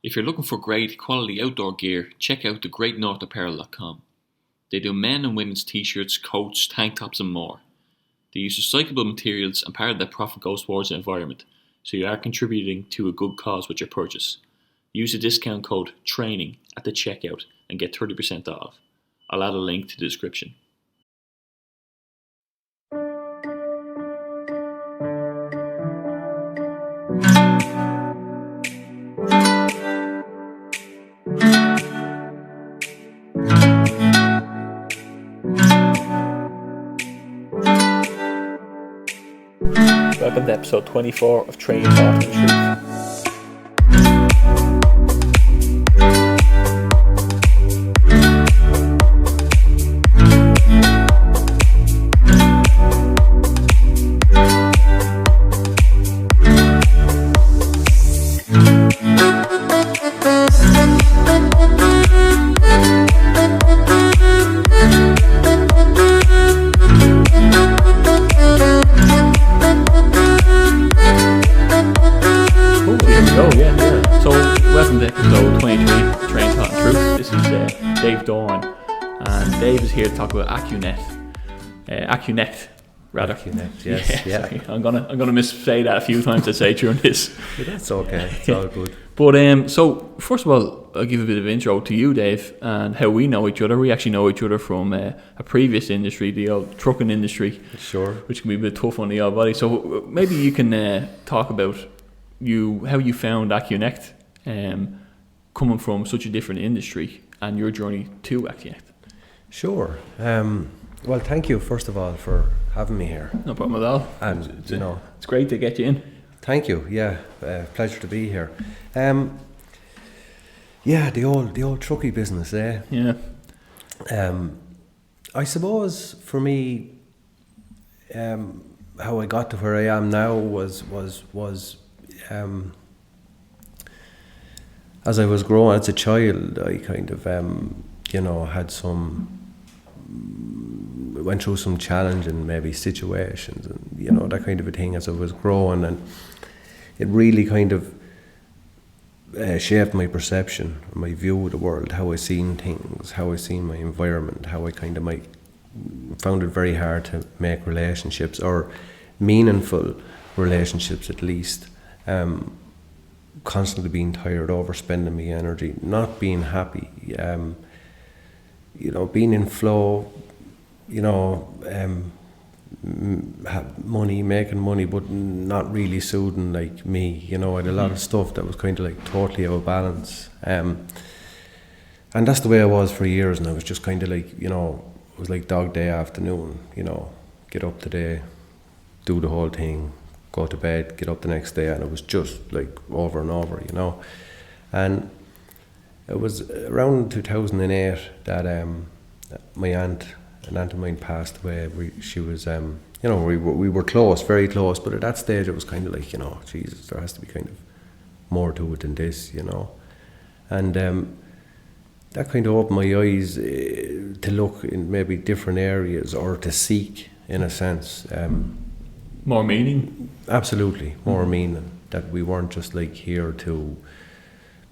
If you're looking for great quality outdoor gear, check out thegreatnorthapparel.com. They do men and women's t-shirts, coats, tank tops and more. They use recyclable materials and part of their profit goes towards the environment, so you are contributing to a good cause with your purchase. Use the discount code TRAINING at the checkout and get 30% off. I'll add a link to the description. Welcome to episode 24 of Training Thought and Truth. David Doran, and Dave is here to talk about Accunect, rather. Accunect, yes, yeah. Sorry, I'm gonna missay that a few times to say during this. But that's okay. It's all good. But so first of all, I'll give a bit of intro to you, Dave, and how we know each other. We actually know each other from a previous industry, the old trucking industry. Sure. Which can be a bit tough on the old body. So maybe you can talk about how you found Accunect, coming from such a different industry, and your journey to Accunect. Sure. Well, thank you first of all for having me here. No problem at all. And it's great to get you in. Thank you. Yeah, pleasure to be here. Yeah, the old truckie business, eh? Yeah. I suppose for me, how I got to where I am now was as I was growing as a child, I kind of went through some challenging maybe situations and that kind of a thing as I was growing, and it really kind of shaped my perception, my view of the world, how I seen things, how I seen my environment, how I kind of found it very hard to make relationships, or meaningful relationships at least. Constantly being tired, overspending my energy, not being happy, being in flow, making money, but not really suiting like me. I had a lot of stuff that was kind of like totally out of balance. And that's the way I was for years, and I was just kind of like, it was like dog day afternoon, get up today, do the whole thing, go to bed, get up the next day, and it was just like over and over, And it was around 2008 that my aunt, an aunt of mine, passed away. She was, we were close, very close, but at that stage it was kind of like, Jesus, there has to be kind of more to it than this, And that kind of opened my eyes to look in maybe different areas, or to seek, in a sense. More meaning? Absolutely, more meaning. That we weren't just like here to,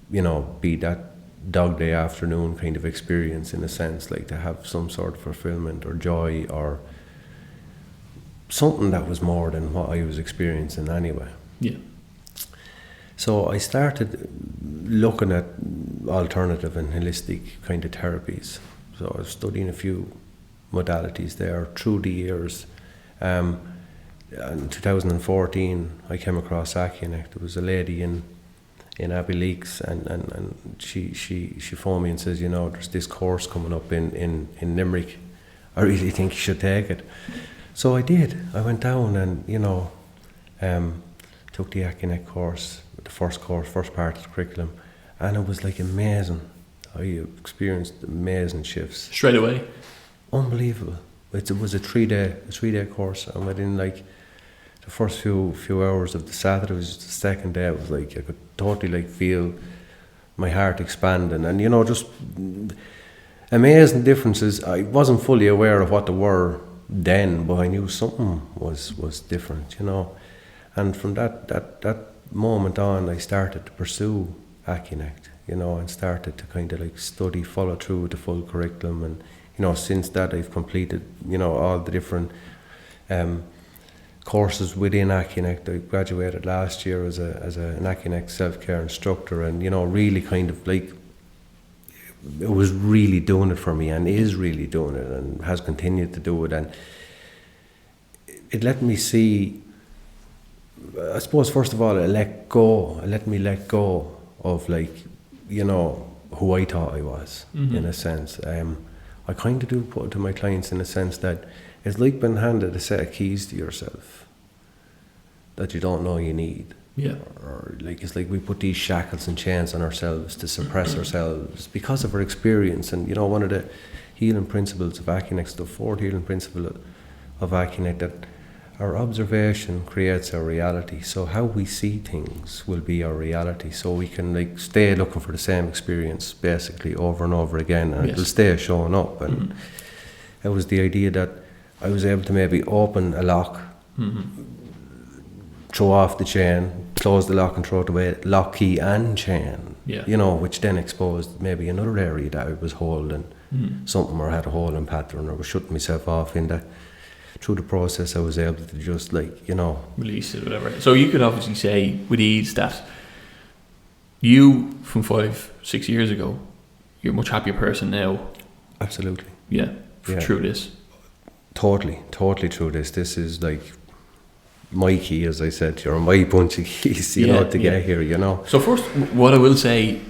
be that dog day afternoon kind of experience, in a sense, like to have some sort of fulfillment or joy, or something that was more than what I was experiencing anyway. Yeah. So I started looking at alternative and holistic kind of therapies. So I was studying a few modalities there through the years. In 2014, I came across Accunect. There was a lady in Abbey Leaks, and she phoned me and says, there's this course coming up in Limerick. I really think you should take it. So I did. I went down and took the Accunect course, the first part of the curriculum, and it was like amazing. I experienced amazing shifts straight away. Unbelievable. It was a 3-day course, and within like the first few hours of the Saturday, was just the second day, it was like I could totally feel my heart expanding, and just amazing differences. I wasn't fully aware of what they were then, but I knew something was different, And from that moment on, I started to pursue Accunect, and started to kind of like study, follow through with the full curriculum. And, since that I've completed, all the different courses within Accunect. I graduated last year as an Accunect self-care instructor, and, really kind of like, it was really doing it for me, and is really doing it, and has continued to do it. And it let me see, I suppose, first of all, it let me let go of, like, who I thought I was, in a sense. I kind of do put it to my clients in a sense that it's like being handed a set of keys to yourself that you don't know you need. Yeah. Or like, it's like we put these shackles and chains on ourselves to suppress ourselves because of our experience. And, one of the healing principles of Accunect, the fourth healing principle of Accunect, that our observation creates our reality. So how we see things will be our reality. So we can like stay looking for the same experience basically over and over again, and it'll stay showing up. And it was the idea that I was able to maybe open a lock, throw off the chain, close the lock and throw it away, lock, key and chain, which then exposed maybe another area that I was holding something, or had a holding pattern, or was shutting myself off in that. Through the process I was able to just like, release it, whatever. So you could obviously say with ease that you, from 5-6 years ago, you're a much happier person now. Absolutely. Yeah. Through this. Totally through this. This is like my key, as I said, or my bunch of keys, to get here, So first, what I will say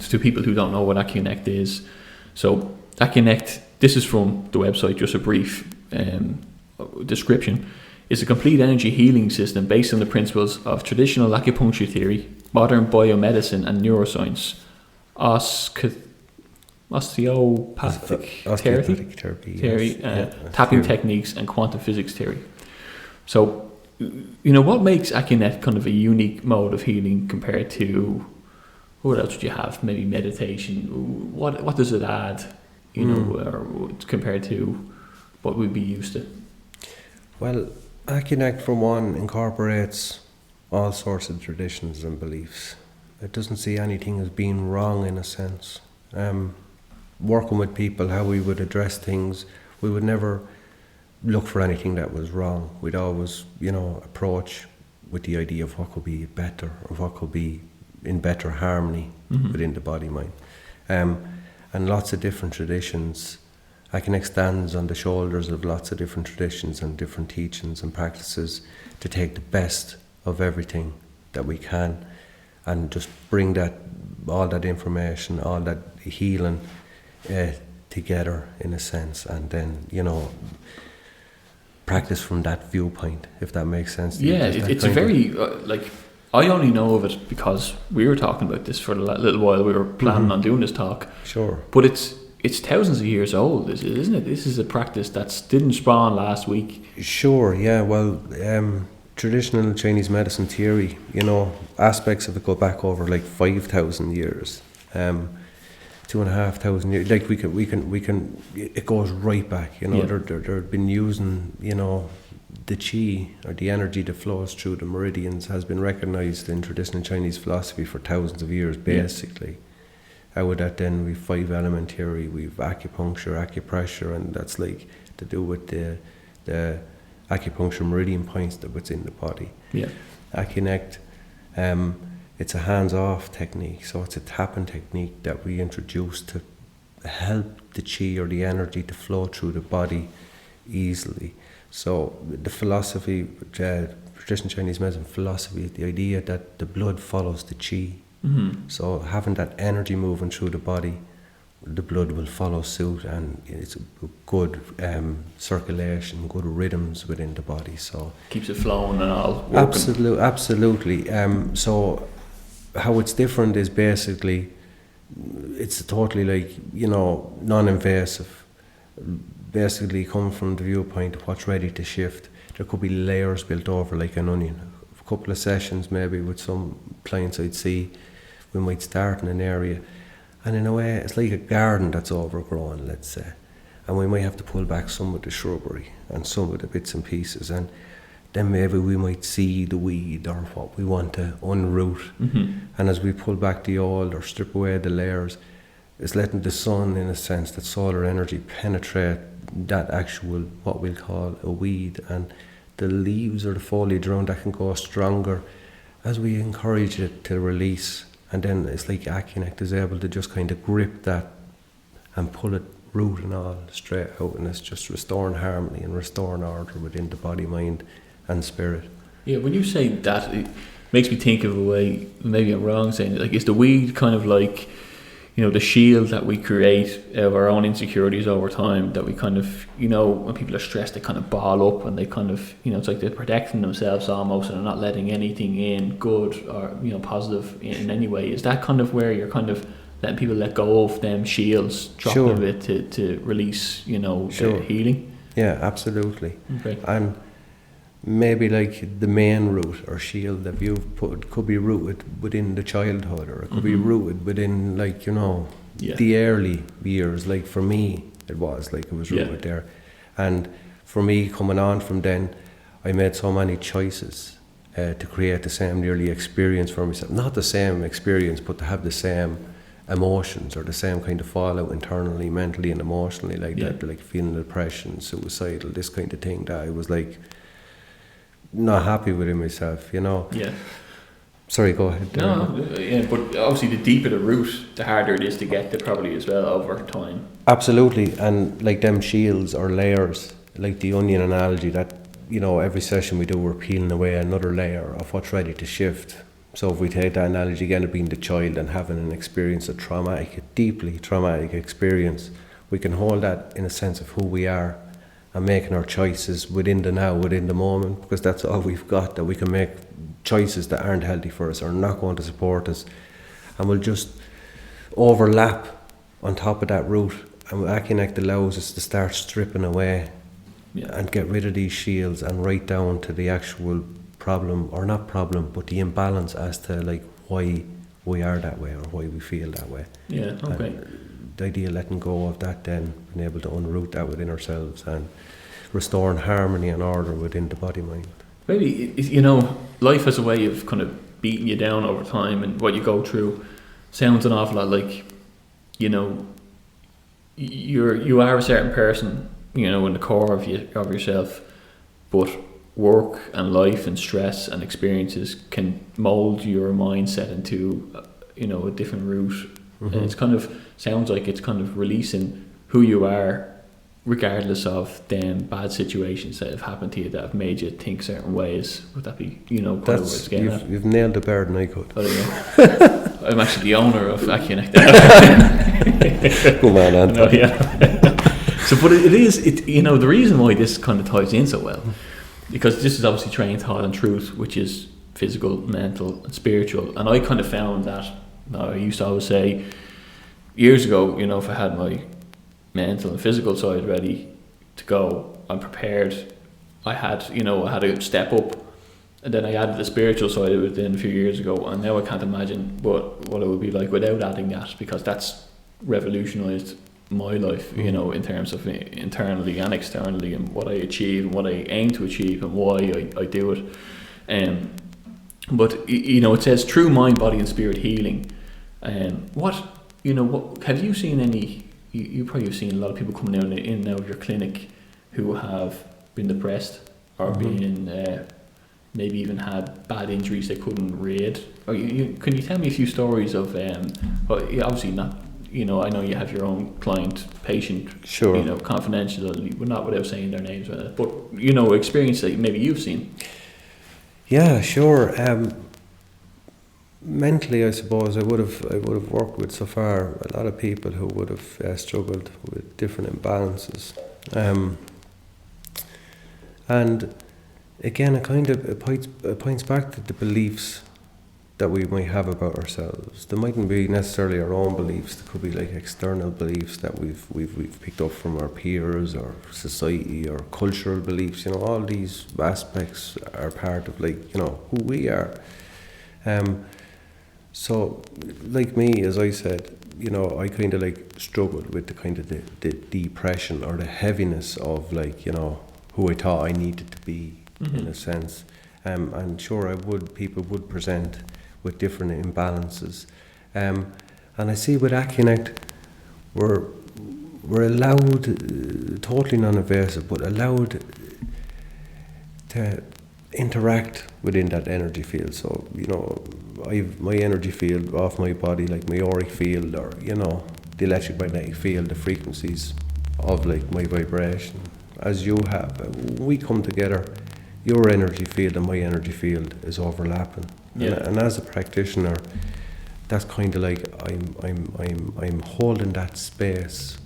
to people who don't know what Accunect is, so Accunect, this is from the website, just a brief description, is a complete energy healing system based on the principles of traditional acupuncture theory, modern biomedicine and neuroscience, osteopathic theory, tapping techniques and quantum physics theory. So, what makes Accunect kind of a unique mode of healing compared to, what else would you have? Maybe meditation. What does it add, or compared to what we'd be used to? Well, Accunect, for one, incorporates all sorts of traditions and beliefs. It doesn't see anything as being wrong, in a sense. Working with people, how we would address things, we would never look for anything that was wrong. We'd always, approach with the idea of what could be better, or what could be in better harmony within the body-mind. And lots of different traditions. Accunect stands on the shoulders of lots of different traditions and different teachings and practices to take the best of everything that we can and just bring all that information, all that healing together, in a sense, and then, practice from that viewpoint, if that makes sense to you. Yeah, it's a very, I only know of it because we were talking about this for a little while. We were planning on doing this talk. Sure. But it's thousands of years old, isn't it? This is a practice that didn't spawn last week. Sure, yeah. Well, traditional Chinese medicine theory, aspects of it go back over like 5,000 years, 2,500 years. Like we can. It goes right back. They've been using, the qi, or the energy that flows through the meridians, has been recognized in traditional Chinese philosophy for thousands of years, basically. Yeah. Out of that, then we've 5-element theory, we've acupuncture, acupressure, and that's like to do with the acupuncture meridian points that what's in the body. Yeah. Accunect, it's a hands-off technique, so it's a tapping technique that we introduce to help the qi, or the energy, to flow through the body easily. So the philosophy, traditional Chinese medicine philosophy, is the idea that the blood follows the qi. So having that energy moving through the body, the blood will follow suit, and it's good circulation, good rhythms within the body. So keeps it flowing and all working. Absolutely. So how it's different is basically it's totally like non-invasive. Basically, come from the viewpoint of what's ready to shift. There could be layers built over like an onion. A couple of sessions maybe with some clients I'd see. We might start in an area, and in a way it's like a garden that's overgrown, let's say, and we might have to pull back some of the shrubbery and some of the bits and pieces, and then maybe we might see the weed or what we want to unroot. And as we pull back the old or strip away the layers, it's letting the sun, in a sense, that solar energy penetrate that actual, what we'll call a weed, and the leaves or the foliage around that can go stronger as we encourage it to release. And then it's like Accunect is able to just kind of grip that and pull it root and all straight out, and it's just restoring harmony and restoring order within the body, mind and spirit. Yeah, when you say that, it makes me think of a way, maybe I'm wrong saying it, like, is the weed kind of like, you know, the shield that we create of our own insecurities over time, that we kind of, you know, when people are stressed, they kind of ball up and they kind of, you know, it's like they're protecting themselves almost, and they're not letting anything in, good or, you know, positive in any way. Is that kind of where you're kind of letting people let go of them shields, dropping a bit to release, you know, healing? Yeah, absolutely. Okay. And maybe like the main root or shield that you've put could be rooted within the childhood, or it could be rooted within, like, you know, the early years. Like for me, it was rooted there. And for me, coming on from then, I made so many choices to create the same nearly experience for myself. Not the same experience, but to have the same emotions or the same kind of fallout internally, mentally and emotionally, like that, like feeling depression, suicidal, this kind of thing, that I was like not happy within myself, you know. Yeah. Sorry, go ahead. But obviously the deeper the root, the harder it is to get to, probably, as well, over time. Absolutely. And like them shields or layers, like the onion analogy, that, you know, every session we do, we're peeling away another layer of what's ready to shift. So if we take that analogy again of being the child and having an experience, a deeply traumatic experience, we can hold that in a sense of who we are and making our choices within the now, within the moment, because that's all we've got, that we can make choices that aren't healthy for us or not going to support us, and we'll just overlap on top of that root. And Accunect allows us to start stripping away and get rid of these shields and right down to the actual problem, or not problem, but the imbalance as to like why we are that way or why we feel that way. Yeah, okay. And the idea of letting go of that, then being able to unroot that within ourselves and restoring harmony and order within the body mind. Maybe, you know, life has a way of kind of beating you down over time, and what you go through sounds an awful lot like, you know, you are a certain person, you know, in the core of yourself, but work and life and stress and experiences can mold your mindset into, you know, a different route. And it's kind of sounds like it's kind of releasing who you are, regardless of them bad situations that have happened to you that have made you think certain ways. Would that be, you know, quite that's, you've nailed it better than I could. I'm actually the owner of Accunect. Come on, Anthony. So, but it is, you know, the reason why this kind of ties in so well, because this is obviously trained thought and truth, which is physical, mental and spiritual. And I kind of found that, I used to always say years ago, you know, if I had my mental and physical side ready to go, I'm prepared, I had to step up, and then I added the spiritual side of it in a few years ago, and now I can't imagine what it would be like without adding that, because that's revolutionised my life, you know, in terms of internally and externally, and what I achieve and what I aim to achieve and why I do it. But, you know, it says true mind, body and spirit healing. What have you seen any, you probably have seen a lot of people coming in and out of your clinic who have been depressed or been maybe even had bad injuries they couldn't read. Or can you tell me a few stories of obviously not, you know, I know you have your own client, patient, sure, you know, confidential, not without saying their names, but, you know, experience that maybe you've seen. Yeah, sure. Mentally, I suppose I would have worked with so far a lot of people who would have struggled with different imbalances, and again, it points back to the beliefs that we might have about ourselves. They mightn't be necessarily our own beliefs. They could be like external beliefs that we've picked up from our peers or society or cultural beliefs. You know, all these aspects are part of, like, you know, who we are. So, like me, as I said, you know, I kind of like struggled with the kind of the depression or the heaviness of, like, you know, who I thought I needed to be in a sense. And sure, people would present with different imbalances. And I see with Accunect, we're allowed, totally non-invasive, but allowed to interact within that energy field. So, I've my energy field off my body, like my auric field, or, the electromagnetic field, the frequencies of like my vibration, as you have. We come together, your energy field and my energy field is overlapping. Yeah. And as a practitioner, that's kind of like I'm holding that space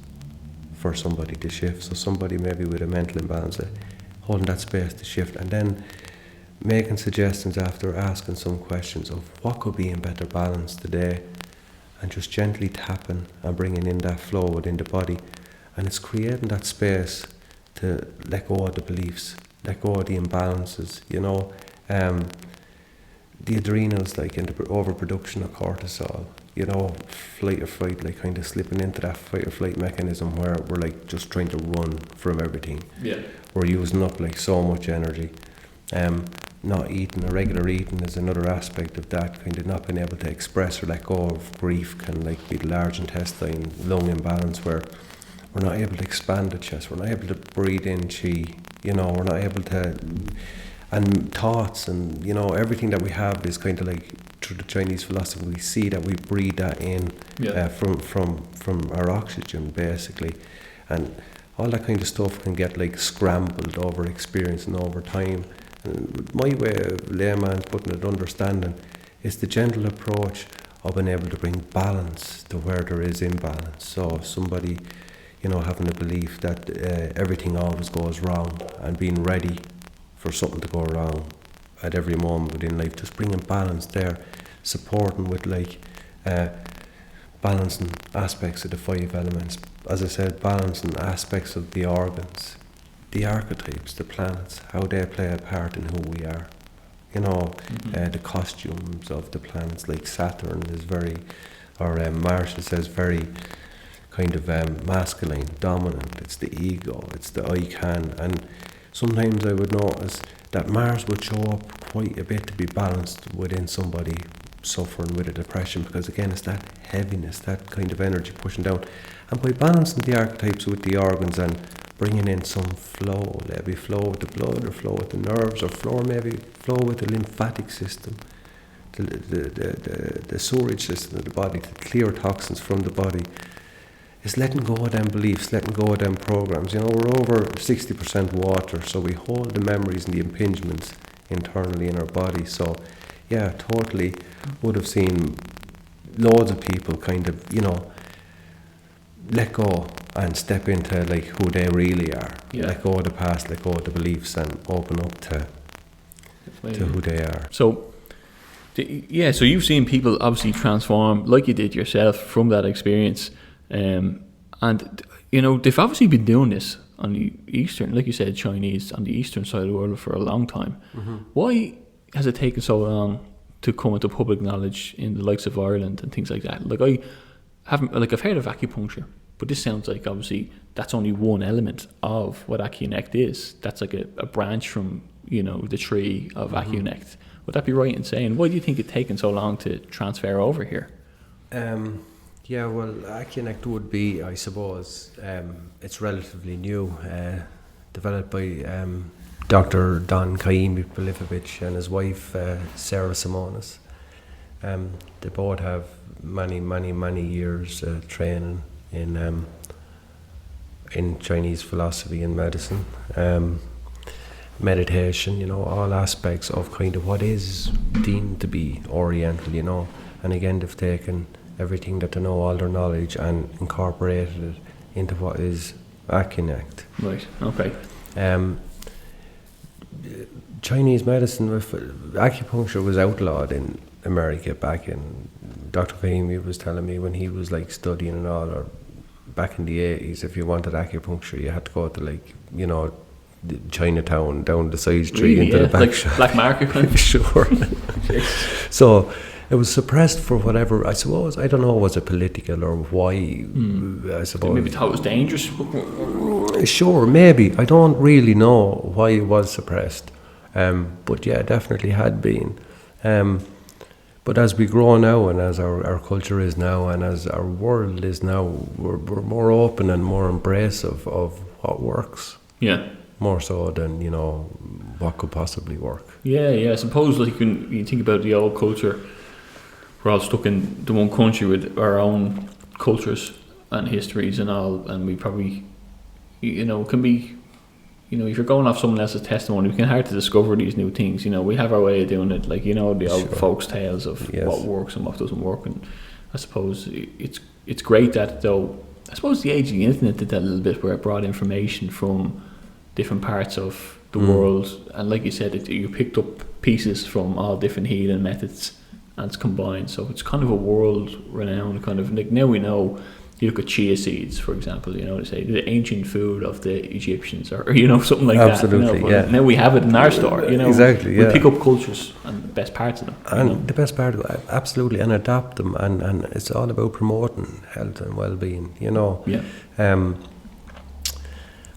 for somebody to shift. So somebody maybe with a mental imbalance, holding that space to shift, and then making suggestions after asking some questions of what could be in better balance today, and just gently tapping and bringing in that flow within the body. And it's creating that space to let go of the beliefs, let go of the imbalances, the adrenals, like in the overproduction of cortisol, flight or fight, like kind of slipping into that fight or flight mechanism where we're like just trying to run from everything. Yeah. We're using up like so much energy. Not eating, irregular eating is another aspect of that, kind of not being able to express or let go of grief can like be the large intestine, lung imbalance, where we're not able to expand the chest, we're not able to breathe in chi, we're not able to, and thoughts and, everything that we have is kind of like, through the Chinese philosophy, we see that we breathe that in from our oxygen, basically. And all that kind of stuff can get like scrambled over experience and over time. And my way of layman's putting it, understanding, is the gentle approach of being able to bring balance to where there is imbalance. So somebody, having a belief that everything always goes wrong, and being ready for something to go wrong at every moment within life, just bringing balance there, supporting with like balancing aspects of the 5 elements. As I said, balancing aspects of the organs, the archetypes, the planets, how they play a part in who we are. The costumes of the planets, like Saturn is very, or Mars says very kind of masculine, dominant. It's the ego, it's the I can. And sometimes I would notice that Mars would show up quite a bit to be balanced within somebody suffering with a depression, because again, it's that heaviness, that kind of energy pushing down. And by balancing the archetypes with the organs and bringing in some flow, maybe flow with the blood, or flow with the nerves, or flow with the lymphatic system, the sewerage system of the body, to clear toxins from the body. It's letting go of them beliefs, letting go of them programs. We're over 60% water, so we hold the memories and the impingements internally in our body. So yeah, totally would have seen loads of people kind of, let go and step into like who they really are. Yeah. Let go of the past, let go of the beliefs, and open up to who they are. So you've seen people obviously transform, like you did yourself, from that experience. And they've obviously been doing this on the eastern, like you said, Chinese, on the eastern side of the world for a long time. Mm-hmm. Why has it taken so long to come into public knowledge in the likes of Ireland and things like that? Like I've heard of acupuncture, but this sounds like obviously that's only one element of what Accunect is. That's like a branch from the tree of Accunect. Would that be right in saying? Why do you think it's taken so long to transfer over here? Yeah, well, Accunect would be, I suppose, it's relatively new, developed by Dr. Don Kaimi Polifovich and his wife, Sarah Simonis. They both have many years training in Chinese philosophy and medicine, meditation, all aspects of kind of what is deemed to be Oriental, and again, they've taken everything that they know, all their knowledge, and incorporated it into what is Accunect. Right, okay. Chinese medicine, acupuncture was outlawed in America back in, Dr. Kaimi was telling me when he was like studying and all, or back in the 80s, if you wanted acupuncture, you had to go to Chinatown, down the side street, really, into the back shop. Black market kind of? Sure. So it was suppressed for whatever, I suppose, I don't know, was it political or why, I suppose. They maybe thought it was dangerous? Sure, maybe. I don't really know why it was suppressed. But yeah, definitely had been. But as we grow now, and as our culture is now, and as our world is now, we're more open and more embracive of what works. Yeah. More so than, what could possibly work. Yeah. I suppose like when you think about the old culture, we're all stuck in the one country with our own cultures and histories and all, and we probably, can be, if you're going off someone else's testimony, we can hard to discover these new things. We have our way of doing it, like the old folks' tales of what works and what doesn't work. And I suppose it's great that, though, I suppose the age of the internet did that a little bit, where it brought information from different parts of the world, and like you said, you picked up pieces from all different healing methods and it's combined. So it's kind of a world-renowned kind of, like, now we know. You look at chia seeds, for example, they say the ancient food of the Egyptians, or something like Absolutely, that. Yeah. Now we have it in our store. Exactly. We pick up cultures and the best parts of them. And the best part of it, absolutely, and adapt them, and it's all about promoting health and well-being. Yeah.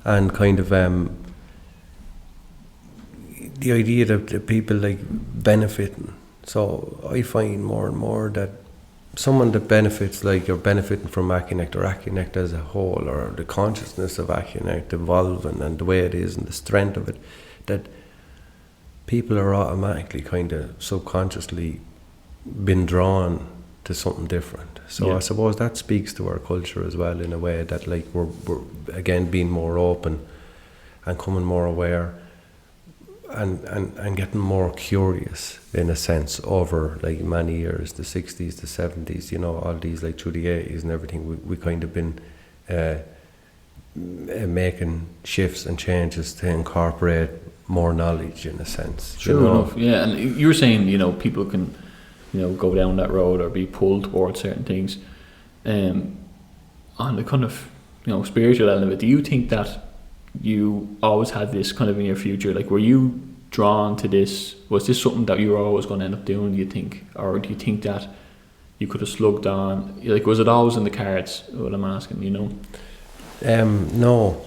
And kind of the idea that people like benefiting. So I find more and more that someone that benefits, like you're benefiting from Accunect, or Accunect as a whole, or the consciousness of Accunect evolving and the way it is and the strength of it, that people are automatically kind of subconsciously been drawn to something different. So I suppose that speaks to our culture as well, in a way that, like, we're again being more open and coming more aware and getting more curious, in a sense, over like many years, the 60s, the 70s, all these, like through the 80s and everything, we kind of been making shifts and changes to incorporate more knowledge, in a sense. True enough, yeah. And you were saying, people can, go down that road or be pulled towards certain things. On the kind of, spiritual element of it, do you think that you always had this kind of in your future? Like, were you drawn to this? Was this something that you were always going to end up doing, do you think? Or do you think that you could have slugged on? Like, was it always in the cards, what I'm asking, No.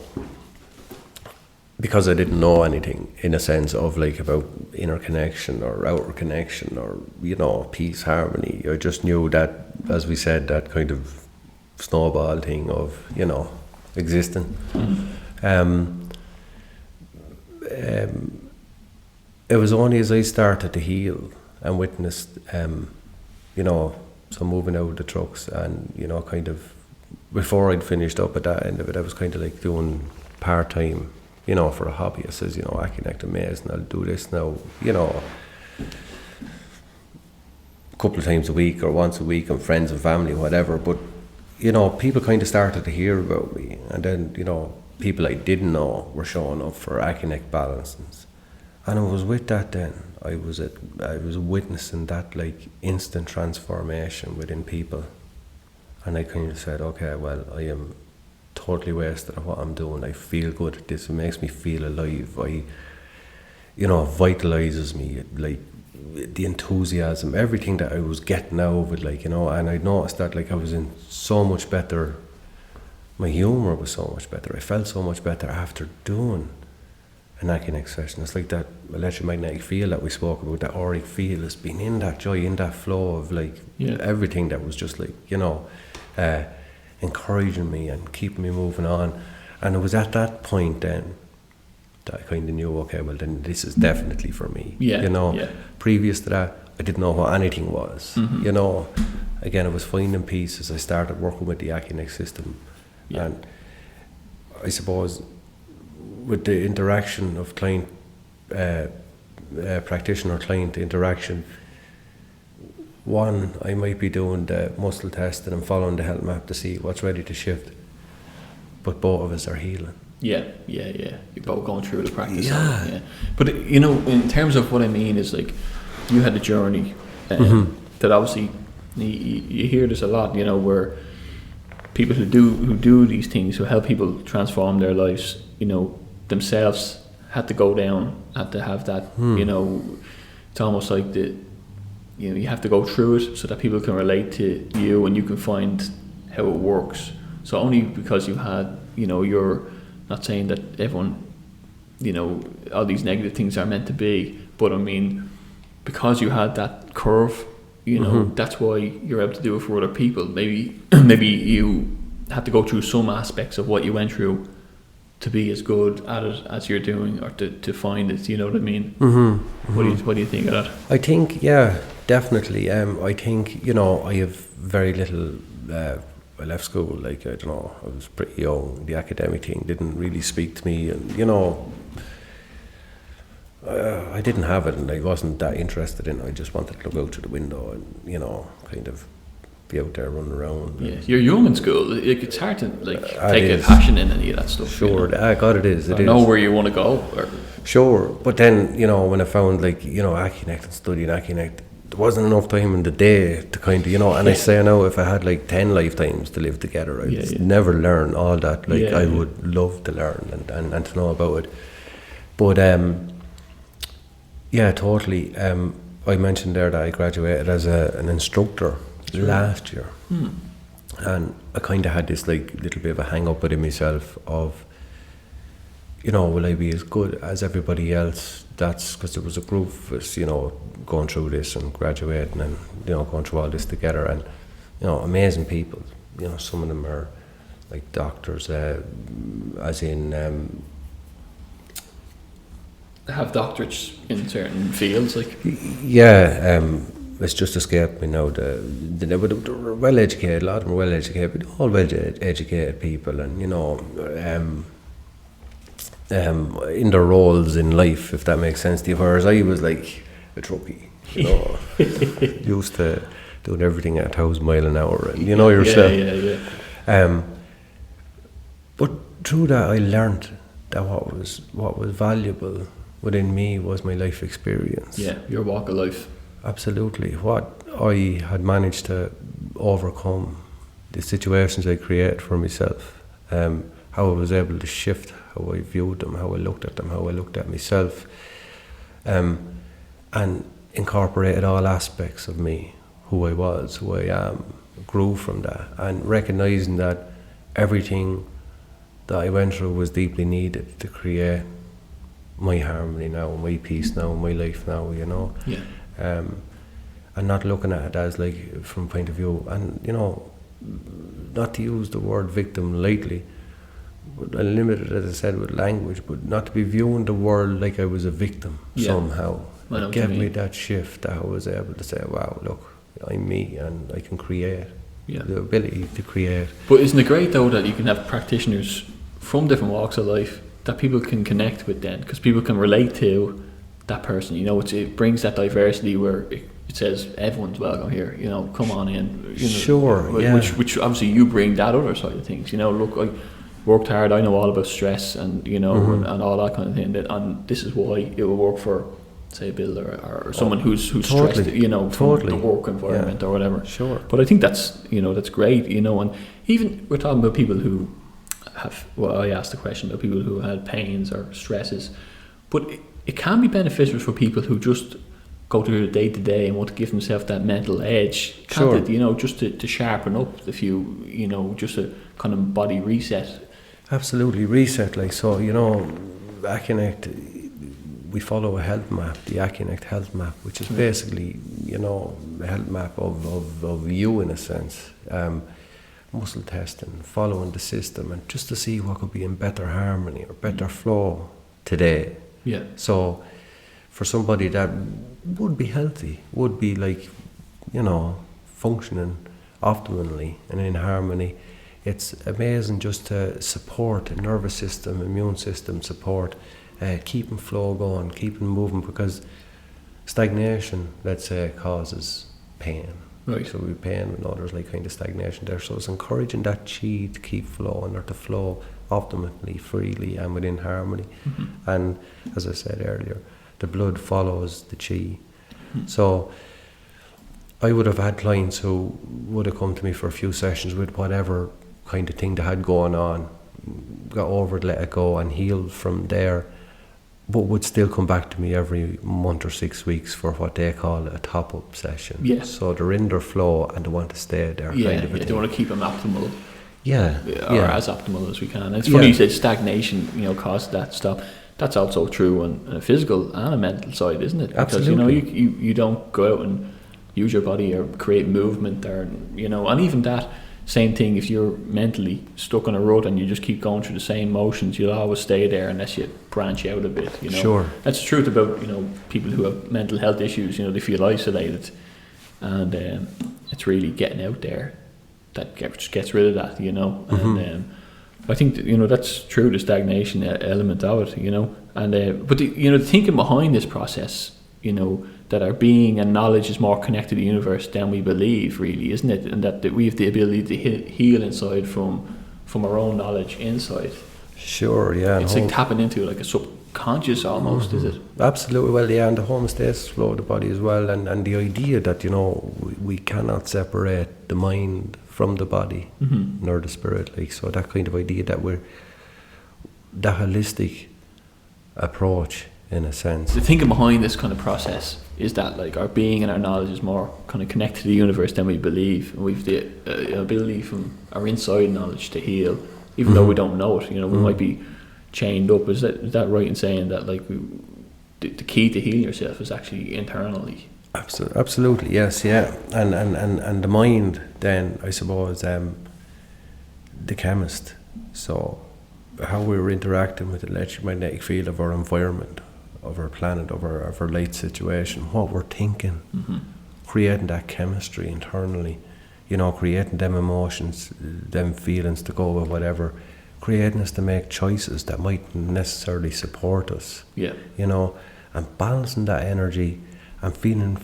Because I didn't know anything, in a sense of, like, about inner connection or outer connection or, peace, harmony. I just knew that, as we said, that kind of snowball thing of, existing. It was only as I started to heal and witnessed, so moving out of the trucks and, kind of, before I'd finished up at that end of it, I was kind of like doing part-time, for a hobby. I says, Accunect amazing, I'll do this now, a couple of times a week or once a week, and friends and family, whatever. But, people kind of started to hear about me, and then, people I didn't know were showing up for Accunect balances. And I was with that then. I was witnessing that, like, instant transformation within people. And I kind of said, okay, well, I am totally wasted at what I'm doing. I feel good at this. It makes me feel alive. Vitalizes me, like, the enthusiasm, everything that I was getting out of it, like, and I noticed that, like, I was in so much better, my humour was so much better. I felt so much better after doing an Accunect session. It's like that electromagnetic field that we spoke about, that auric field, has been in that joy, in that flow of, like, everything that was just, like, encouraging me and keeping me moving on. And it was at that point then that I kind of knew, okay, well, then this is definitely for me. Previous to that, I didn't know what anything was. Again, I was finding peace as I started working with the Accunect system. And I suppose with the interaction of client, practitioner-client interaction, one, I might be doing the muscle testing and following the health map to see what's ready to shift, but both of us are healing. Yeah. You're both going through the practice. Yeah. But, in terms of what I mean is, like, you had a journey that obviously, you hear this a lot, where people who do these things, who help people transform their lives, themselves had to go down, had to have that, it's almost like you have to go through it so that people can relate to you and you can find how it works. So only because you had, you're not saying that everyone all these negative things are meant to be. But I mean, because you had that curve, that's why you're able to do it for other people. Maybe you had to go through some aspects of what you went through to be as good at it as you're doing, or to find it. You know what I mean? What do you think of that? I think, yeah, definitely. I think, I have very little. I left school, I don't know, I was pretty young. The academic thing didn't really speak to me, and I didn't have it, and I wasn't that interested in it. I just wanted to look out through the window and kind of be out there running around. Yeah, you're young in school. It's hard to take a passion in any of that stuff. Sure, God, it is. I know where you want to go. Sure, but then when I found Accunect and studying Accunect, there wasn't enough time in the day to kind of and I say now, if I had 10 lifetimes to live together, I'd never learn all that. I would love to learn and to know about it. But yeah, totally. I mentioned there that I graduated as an instructor last year, and I kind of had this little bit of a hang up within myself of, will I be as good as everybody else? That's because there was a group of us, going through this and graduating and going through all this together, and amazing people. Some of them are like doctors, as in have doctorates in certain fields, it's just escaped me now. They're well educated. A lot of them are well educated, but all well educated people, and in their roles in life, if that makes sense to you. Whereas I was like a truckie, used to doing everything at 1,000 miles an hour, and yourself. Yeah. But through that, I learned that what was valuable within me was my life experience. Yeah, your walk of life. Absolutely. What I had managed to overcome, the situations I created for myself, how I was able to shift how I viewed them, how I looked at them, how I looked at myself, and incorporated all aspects of me, who I was, who I am, grew from that, and recognising that everything that I went through was deeply needed to create my harmony now, my peace now, my life now, Yeah. And not looking at it as from point of view, and not to use the word victim lightly, but limited, as I said, with language, but not to be viewing the world like I was a victim somehow. It gave me that shift that I was able to say, wow, look, I'm me and I can create. Yeah. The ability to create. But isn't it great though that you can have practitioners from different walks of life that people can connect with then, because people can relate to that person. It brings that diversity where it says everyone's welcome here. Come on in. Sure. Yeah. Which obviously you bring that other side of things. Look, I worked hard. I know all about stress and and all that kind of thing. And this is why it will work for, say, a builder or someone who's totally, stressed. From the work environment or whatever. Sure. But I think that's that's great. And even we're talking about people who have. Well, I asked the question about people who had pains or stresses, but it can be beneficial for people who just go through the day to day and want to give themselves that mental edge. Sure. Just to sharpen up the few, just a kind of body reset. Absolutely, reset. Accunect, we follow a health map, the Accunect health map, which is basically, a health map of you in a sense. Muscle testing, following the system, and just to see what could be in better harmony or better flow today. Yeah. So for somebody that would be healthy, would be functioning optimally and in harmony, it's amazing just to support the nervous system, immune system support, keeping flow going, keeping moving, because stagnation, let's say, causes pain. Right. So we pain, there's kind of stagnation there. So it's encouraging that chi to keep flowing, or to flow optimally, freely, and within harmony. Mm-hmm. And as I said earlier, the blood follows the chi. Mm-hmm. So I would have had clients who would have come to me for a few sessions with whatever kind of thing they had going on, got over it, let it go, and healed from there, but would still come back to me every month or 6 weeks for what they call a top-up session. Yeah. So they're in their flow and they want to stay there. Yeah, they want to keep them optimal. Yeah. Or as optimal as we can. And it's funny you said stagnation, caused that stop. that's also true on a physical and a mental side, isn't it? Because Absolutely. you don't go out and use your body or create movement, or and even that same thing, if you're mentally stuck on a rut and you just keep going through the same motions, you'll always stay there unless you branch out a bit. Sure. That's the truth about people who have mental health issues. They feel isolated, and it's really getting out there that gets rid of that. And I think that, that's true, the stagnation element of it. And but the thinking behind this process, that our being and knowledge is more connected to the universe than we believe, really, isn't it? And that we have the ability to heal inside from our own knowledge inside. Sure, yeah. It's like tapping into like a subconscious almost, is it? Absolutely. Well, yeah, and the homeostasis flow of the body as well, and the idea that we cannot separate the mind from the body, nor the spirit. Like, so that kind of idea that we're that holistic approach, in a sense. The thinking behind this kind of process is that like our being and our knowledge is more kind of connected to the universe than we believe, and we've the ability from our inside knowledge to heal, even though we don't know it. We might be chained up. Is that right in saying that like the key to healing yourself is actually internally? Absolutely, yes, yeah. And the mind then, I suppose, the chemist. So how we're interacting with the electromagnetic field of our environment, of our planet, of our light situation, what we're thinking, creating that chemistry internally, creating them emotions, them feelings to go with whatever, creating us to make choices that mightn't necessarily support us. Yeah. And balancing that energy and feeling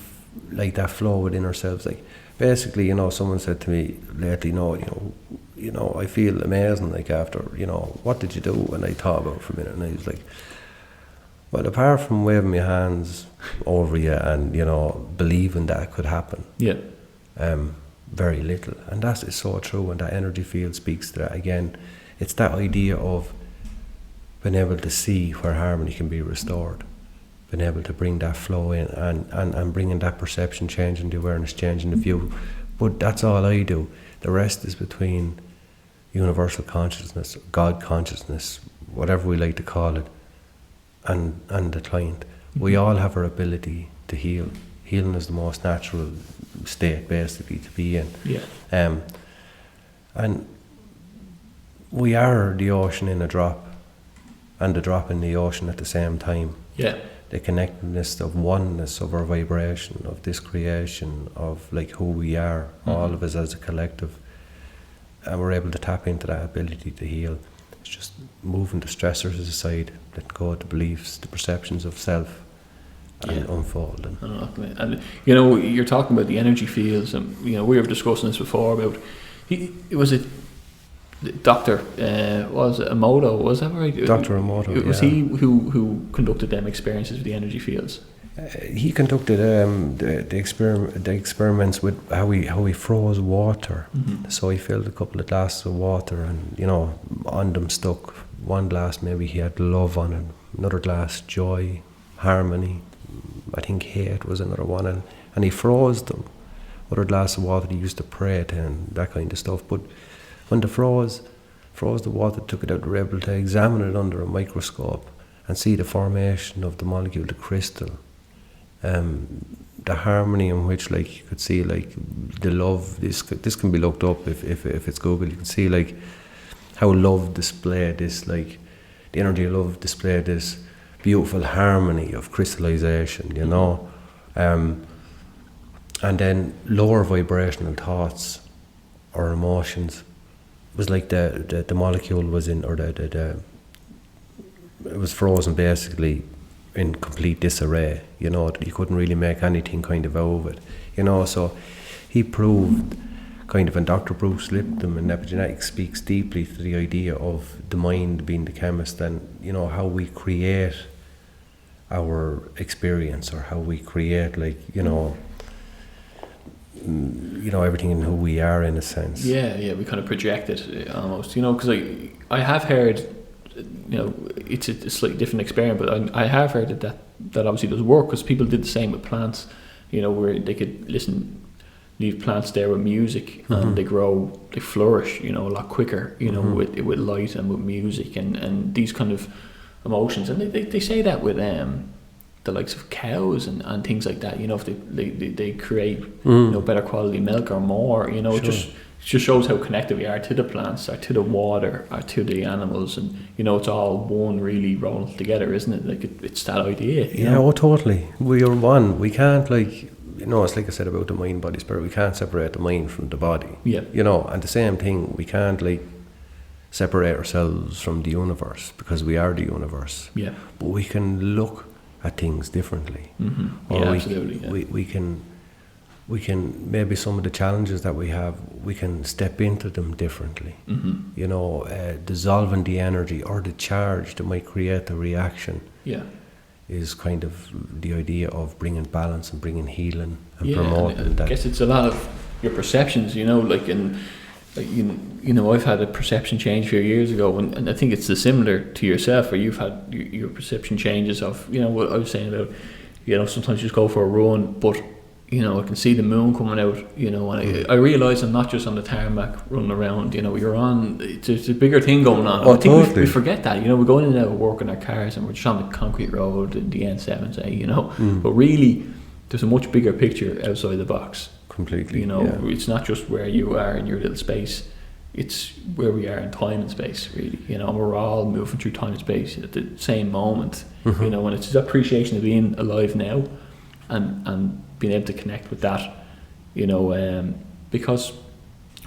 like that flow within ourselves. Like basically, someone said to me lately, I feel amazing, like after, what did you do? And I thought about it for a minute, and I was like, well, apart from waving my hands over you and, believing that could happen, yeah, very little. And that is so true, and that energy field speaks to that again. It's that idea of being able to see where harmony can be restored, being able to bring that flow in and bringing that perception change and the awareness change in the view. But that's all I do. The rest is between universal consciousness, God consciousness, whatever we like to call it, and the client. We all have our ability to heal. Healing is the most natural state basically to be in. Yeah. And we are the ocean in a drop, and the drop in the ocean at the same time. Yeah. The connectedness of oneness of our vibration, of this creation, of like who we are, all of us as a collective, and we're able to tap into that ability to heal. It's just moving the stressors aside, letting go of the beliefs, the perceptions of self, and unfolding. And you're talking about the energy fields, and we were discussing this before about Dr. Was it Emoto? Was that right? Dr. Emoto. It was he who conducted them experiences with the energy fields. He conducted the experiments with how he froze water. So he filled a couple of glasses of water, and on them stuck one glass. Maybe he had love on it. Another glass, joy, harmony. I think hate was another one, and he froze them. Other glass of water he used to pray to, and that kind of stuff. But when they froze the water, took it out, they were able to examine it under a microscope and see the formation of the molecule, the crystal, the harmony in which, like, you could see, like, the love. This can be looked up if it's Google. You can see, like, how love displayed this, like, the energy of love displayed this beautiful harmony of crystallization, and then lower vibrational thoughts or emotions was like the molecule was in, or it was frozen basically in complete disarray. You couldn't really make anything kind of out of it. So he proved kind of, and Dr. Bruce Lipton in epigenetics speaks deeply to the idea of the mind being the chemist, and how we create our experience, or how we create, like, everything in who we are, in a sense. Yeah, we kind of project it almost, because I have heard, it's a slightly different experiment, but I have heard that obviously does work, because people did the same with plants, where they could leave plants there with music, and they flourish, a lot quicker, with light and with music, and these kind of emotions, and they say that with the likes of cows and things like that. If they create better quality milk or more, it just shows how connected we are to the plants, or to the water, or to the animals, and it's all one really rolling together, isn't it? Like it's that idea. Oh, totally. We are one. We can't it's like I said about the mind, body, spirit. We can't separate the mind from the body. Yeah. And the same thing, we can't separate ourselves from the universe, because we are the universe. Yeah. But we can look at things differently. Mm-hmm. Or Absolutely. Yeah. We can maybe some of the challenges that we have, we can step into them differently. Mm-hmm. Dissolving the energy or the charge that might create a reaction. Yeah. Is kind of the idea of bringing balance and bringing healing and promoting that. I guess it's a lot of your perceptions, I've had a perception change a few years ago, and I think it's similar to yourself, where you've had your perception changes of, what I was saying about, sometimes you just go for a run, but, I can see the moon coming out, and I realise I'm not just on the tarmac running around, you're on, it's a bigger thing going on. Oh, I think totally. we forget that, we're going in and out of work in our cars, and we're just on the concrete road in the N7, say, but really, there's a much bigger picture outside the box. Completely. It's not just where you are in your little space, it's where we are in time and space, really. We're all moving through time and space at the same moment. And it's the appreciation of being alive now, and being able to connect with that. Because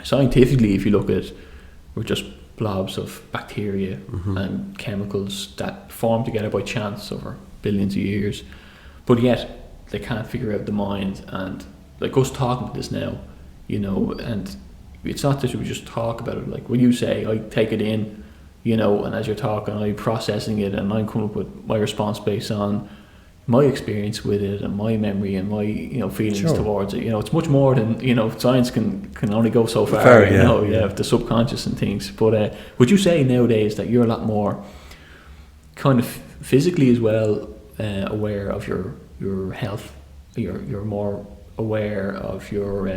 scientifically, if you look at it, we're just blobs of bacteria and chemicals that form together by chance over billions of years, but yet they can't figure out the mind. And like us talking to this now, and it's not that we just talk about it. Like when you say, I take it in, and as you're talking, I'm processing it, and I'm coming up with my response based on my experience with it and my memory and my feelings towards it. It's much more than science can only go so far. The subconscious and things. But would you say nowadays that you're a lot more kind of physically as well aware of your health? You're more aware of your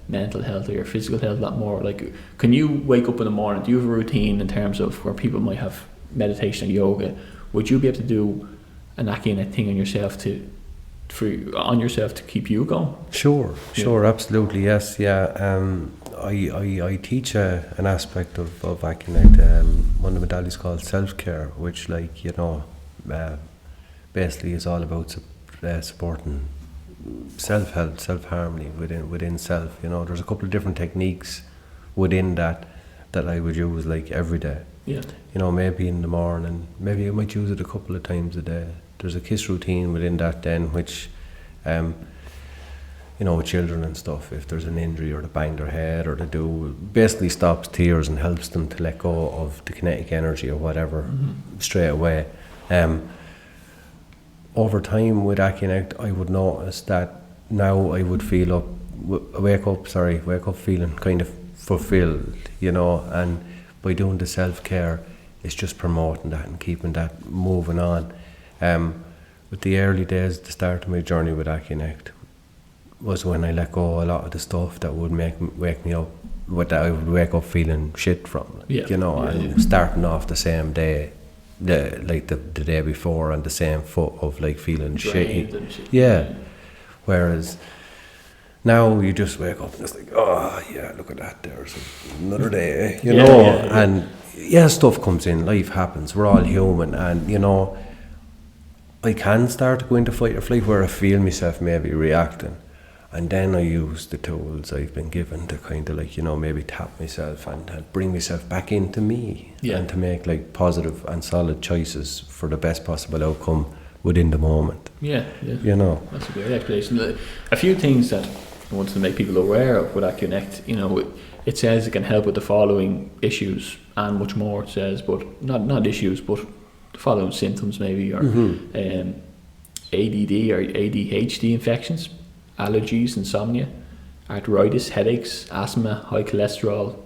mental health or your physical health a lot more. Like, can you wake up in the morning? Do you have a routine in terms of where people might have meditation or yoga? Would you be able to do an Accunect thing on yourself to keep you going? Sure, absolutely, yes, yeah. I teach an aspect of Accunect. One of the modalities called self-care, which basically is all about supporting self-help, self-harmony within self. There's a couple of different techniques within that I would use every day. Yeah. Maybe in the morning, maybe I might use it a couple of times a day. There's a kiss routine within that then, which with children and stuff, if there's an injury or they bang their head or they do, basically stops tears and helps them to let go of the kinetic energy or whatever straight away. Over time with Accunect, I would notice that now I would wake up feeling kind of fulfilled, and by doing the self-care, it's just promoting that and keeping that moving on. With the early days, the start of my journey with Accunect was when I let go a lot of the stuff that would wake me up, what I would wake up feeling shit from, and starting off the same day, the day before, on the same foot of feeling shitty. Yeah. Whereas now you just wake up and it's oh yeah, look at that, there's another day, and stuff comes in, life happens, we're all human, and I can start to go into fight or flight where I feel myself maybe reacting, and then I use the tools I've been given to kind of maybe tap myself and bring myself back into me, and to make positive and solid choices for the best possible outcome within the moment. That's a great explanation. A few things that I wanted to make people aware of with Accunect, it says it can help with the following issues and much more. It says, but not issues, but the following symptoms maybe, or ADD or ADHD infections, allergies, insomnia, arthritis, headaches, asthma, high cholesterol,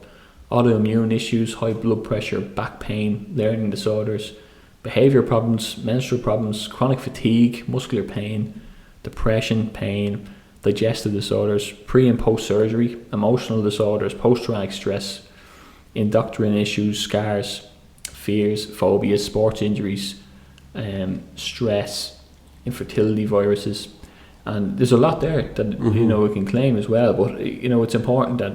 autoimmune issues, high blood pressure, back pain, learning disorders, behaviour problems, menstrual problems, chronic fatigue, muscular pain, depression, pain, digestive disorders, pre and post surgery, emotional disorders, post-traumatic stress, endocrine issues, scars, fears, phobias, sports injuries, stress, infertility viruses, and there's a lot there that we can claim as well. But it's important that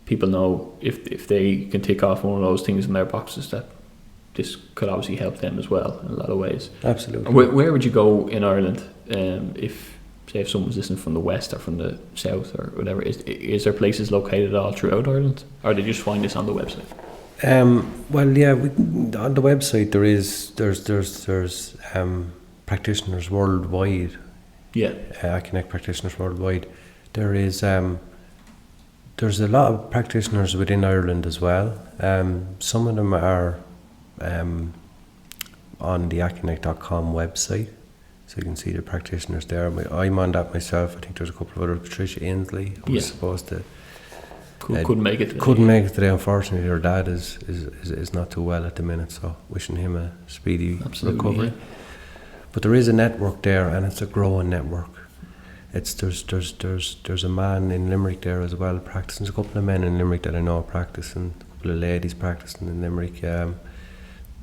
people know if they can tick off one of those things in their boxes, that this could obviously help them as well in a lot of ways. Absolutely. Where would you go in Ireland if someone's listening from the west or from the south or whatever? Is there places located all throughout Ireland, or do they just find this on the website? Well, yeah, on the website there's practitioners worldwide. Yeah. Accunect practitioners worldwide. There's a lot of practitioners within Ireland as well. Some of them are on the Accunect.com website, so you can see the practitioners there. I'm on that myself. I think there's a couple of other. Patricia Ainsley, who was supposed to couldn't make it today. Couldn't make it today. Unfortunately, her dad is not too well at the minute, so wishing him a speedy recovery. Yeah. But there is a network there, and it's a growing network. There's a man in Limerick there as well practicing. There's a couple of men in Limerick that I know practicing. A couple of ladies practicing in Limerick.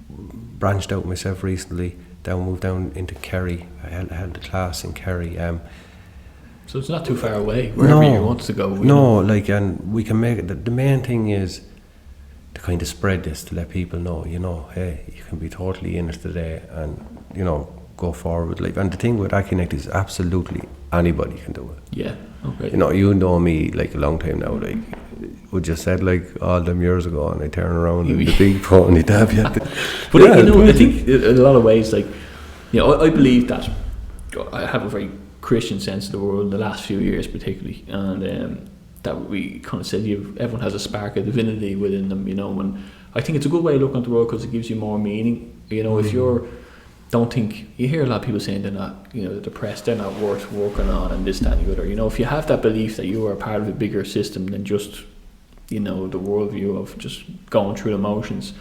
Branched out myself recently. Moved down into Kerry. I held a class in Kerry. So it's not too far away. Wherever you want to go. And we can make it. The main thing is to kind of spread this, to let people know. Hey, you can be totally in it today, and go forward with life. And the thing with Accunect is absolutely anybody can do it. Yeah. Okay. You know me like a long time now. Like, would you said like all them years ago, and I turn around and the big pony dab you. But I think in a lot of ways, like, I believe that I have a very Christian sense of the world in the last few years, particularly, and that we kind of said everyone has a spark of divinity within them, and I think it's a good way of looking at the world because it gives you more meaning. If you're don't think, you hear a lot of people saying they're not, they're depressed, they're not worth working on, and this, that, and the other. If you have that belief that you are part of a bigger system than just, the worldview of just going through the motions,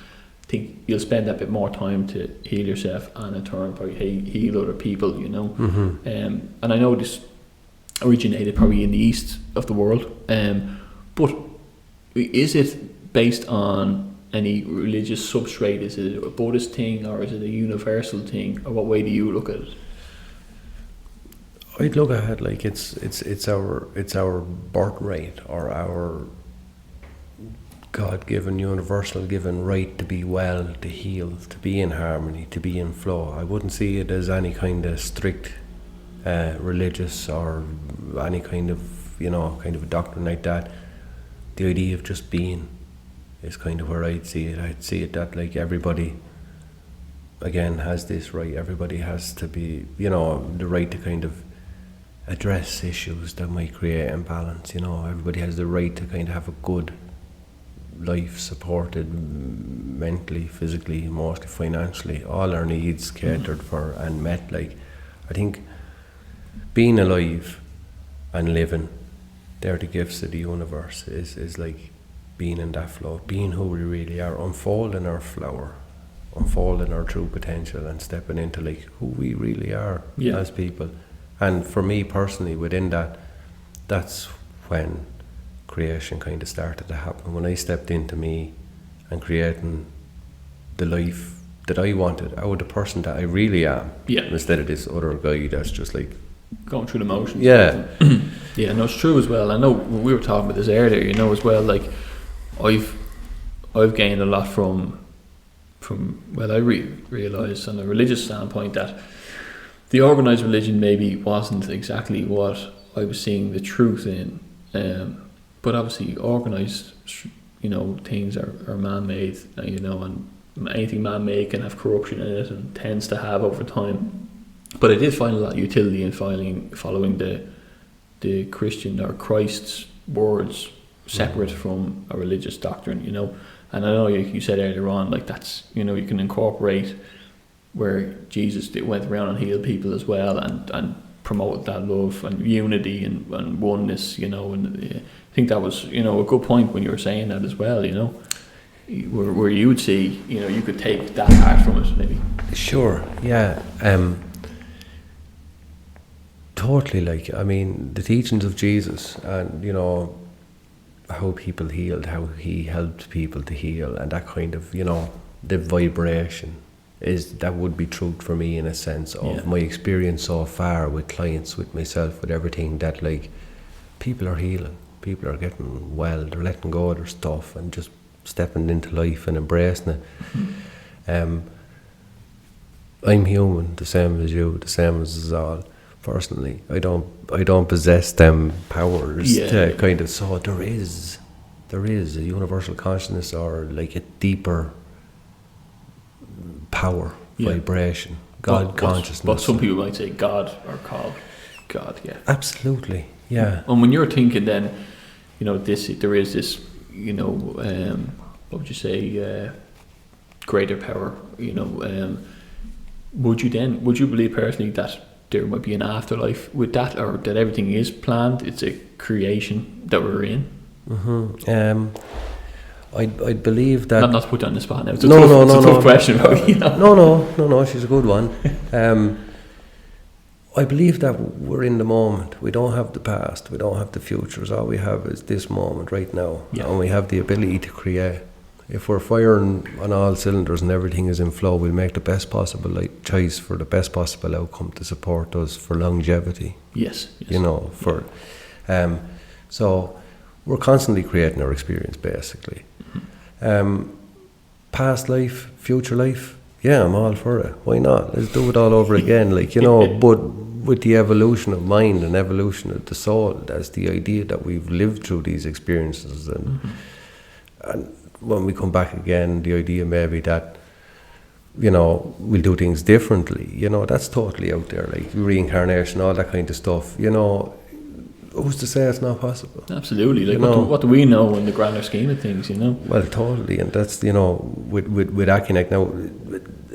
I think you'll spend a bit more time to heal yourself, and in turn probably heal other people. And I know this originated probably in the east of the world, but is it based on any religious substrate? Is it a Buddhist thing, or is it a universal thing, or what way do you look at it? I'd look at it like it's our birthright, or our God-given, universal-given right to be well, to heal, to be in harmony, to be in flow. I wouldn't see it as any kind of strict religious or any kind of a doctrine like that. The idea of just being is kind of where I'd see it. I'd see it that like everybody again has this right. Everybody has to be, the right to kind of address issues that might create imbalance. Everybody has the right to kind of have a good life, supported mentally, physically, emotionally, financially, all our needs catered for and met. Like, I think being alive and living, they're the gifts of the universe. Is like being in that flow, being who we really are, unfolding our flower, unfolding our true potential, and stepping into like who we really are as people. And for me personally, within that, that's when creation kind of started to happen. When I stepped into me and creating the life that I wanted out of the person that I really am, instead of this other guy that's just like going through the motions. Yeah. Yeah, no, it's true as well. I know we were talking about this earlier, as well, like I've gained a lot from I realised on a religious standpoint that the organised religion maybe wasn't exactly what I was seeing the truth in, but obviously organised things are man-made, and anything man-made can have corruption in it and tends to have over time. But I did find a lot of utility in following the Christian or Christ's words separate from a religious doctrine, And I know you said earlier on, like that's, you can incorporate where Jesus went around and healed people as well, and promoted that love and unity and oneness, and I think that was, a good point when you were saying that as well, where you would see, you could take that part from it maybe. Sure, yeah. Totally, like, I mean, the teachings of Jesus and, how people healed, how he helped people to heal, and that kind of, the vibration that would be truth for me, in a sense of my experience so far with clients, with myself, with everything, that like people are healing, people are getting well, they're letting go of their stuff and just stepping into life and embracing it. I'm human, the same as you, the same as us all. Personally, I don't possess them powers to kind of. So there is a universal consciousness, or like a deeper power, vibration, God consciousness. But some people might say God, or call God. Yeah, absolutely. Yeah. And when you're thinking, then there is this, what would you say, greater power. Would you believe personally that there might be an afterlife with that, or that everything is planned? It's a creation that we're in. I believe that. Not to put you on the spot now. It's a tough question. No. She's a good one. I believe that we're in the moment. We don't have the past. We don't have the futures. All we have is this moment right now, and we have the ability to create. If we're firing on all cylinders and everything is in flow, we'll make the best possible choice for the best possible outcome to support us for longevity. Yes. So we're constantly creating our experience, basically. Past life, future life, I'm all for it. Why not? Let's do it all over again, but with the evolution of mind and evolution of the soul, that's the idea that we've lived through these experiences, and when we come back again, the idea maybe that, we'll do things differently, that's totally out there, like reincarnation, all that kind of stuff, who's to say it's not possible? Absolutely. Like, what do we know in the grander scheme of things, Well, totally, and that's, with Accunect. Now,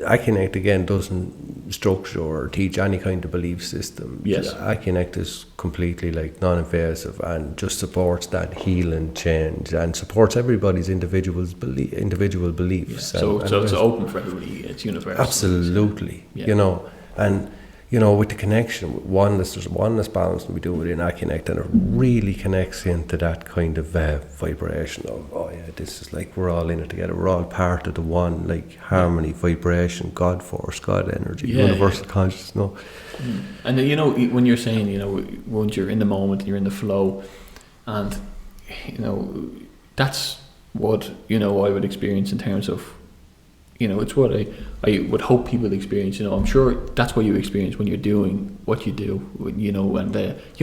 Accunect, again, doesn't structure or teach any kind of belief system. Yes. Accunect is completely non-invasive and just supports that healing change and supports everybody's individual beliefs. Yeah. So it's open for everybody. It's universal. Absolutely. And with the connection, with oneness, there's oneness balance we do within Accunect, and it really connects into that kind of vibration of, this is like we're all in it together. We're all part of the one, harmony, vibration, God force, God energy, universal consciousness. No. And when you're saying, once you're in the moment, you're in the flow, and that's what I would experience in terms of. It's what I would hope people experience. I'm sure that's what you experience when you're doing what you do. And you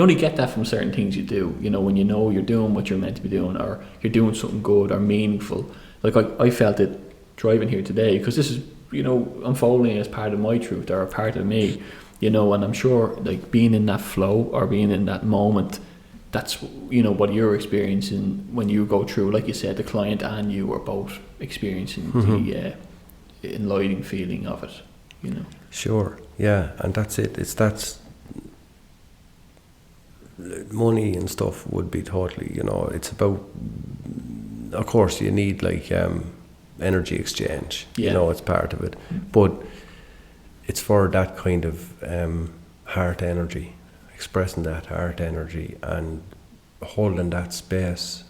only get that from certain things you do. When you're doing what you're meant to be doing, or you're doing something good or meaningful. Like I felt it driving here today, because this is unfolding as part of my truth, or a part of me. And I'm sure being in that flow or being in that moment, that's what you're experiencing when you go through, like you said, the client and you are both experiencing the enlightening feeling of it, Sure, yeah, and that's it. That's money and stuff would be totally, it's about, of course, you need energy exchange, it's part of it, but it's for that kind of heart energy, expressing that heart energy and holding that space